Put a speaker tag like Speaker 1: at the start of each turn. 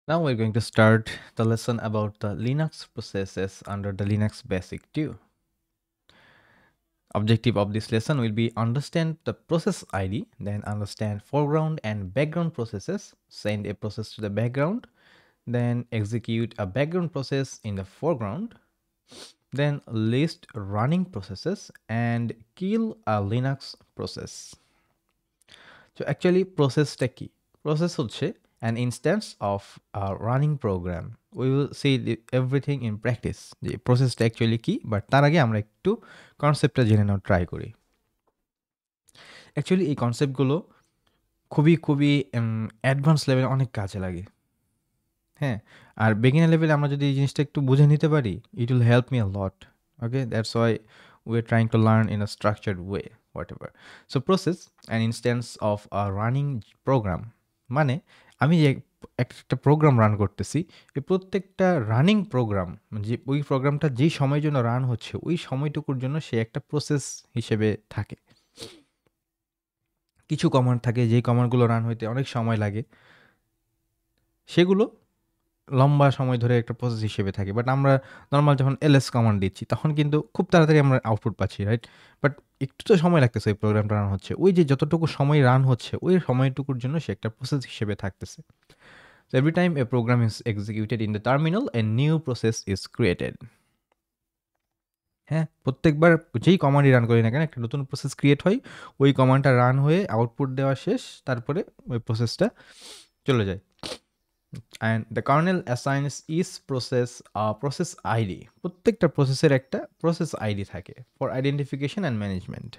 Speaker 1: Now we're going to start the lesson about the Linux processes under the Linux Basic 2. Objective of this lesson will be understand the process ID, then understand foreground and background processes, send a process to the background, then execute a background process in the foreground, then list running processes and kill a Linux process. So actually processটা কি? Process হচ্ছে an instance of a running program. We will see everything in practice. যে প্রসেসটা actually কি, but তার আগে আমরা একটু কনসেপ্টটা জেনে নেওয়ার ট্রাই করি। অ্যাকচুয়ালি এই কনসেপ্টগুলো খুবই খুবই অ্যাডভান্স লেভেলে অনেক কাজে লাগে। হ্যাঁ, আর বিগিনার লেভেলে আমরা যদি এই জিনিসটা একটু বুঝে নিতে পারি, it will help me a lot. Okay, that's why we are trying to learn in a structured way, whatever. So process an instance of a running program, মানে আমি যে একটা প্রোগ্রাম রান করতেছি, এই প্রত্যেকটা রানিং প্রোগ্রাম যে ওই প্রোগ্রামটা যেই সময়ের জন্য রান হচ্ছে ওই সময়টুকুর জন্য সে একটা প্রসেস হিসেবে থাকে। কিছু কমান্ড থাকে যেই কমান্ডগুলো রান হইতে অনেক সময় লাগে, সেগুলো লম্বা সময় ধরে একটা প্রসেস হিসেবে থাকে। বাট আমরা নরমাল যখন ls কমান্ড দিচ্ছি তখন কিন্তু খুব তাড়াতাড়ি আমরা আউটপুট পাচ্ছি, রাইট? বাট একটু তো সময় লাগতেছে ওই প্রোগ্রামটা রান হচ্ছে। ওই যে যতটুকু সময় রান হচ্ছে ওই সময়টুকুর জন্য সে একটা প্রসেস হিসেবে থাকতেছে। So every time a program is executed in the terminal, a new process is created. হ্যাঁ, প্রত্যেকবার যেই কমান্ডই রান করি না কেন একটা নতুন প্রসেস ক্রিয়েট হয়। ওই কমান্ডটা রান হয়ে আউটপুট দেওয়া শেষ, তারপরে ওই প্রসেসটা চলে যায়। And the kernel assigns each process a process ID. প্রত্যেকটা প্রসেসের একটা process ID থাকে for identification and management.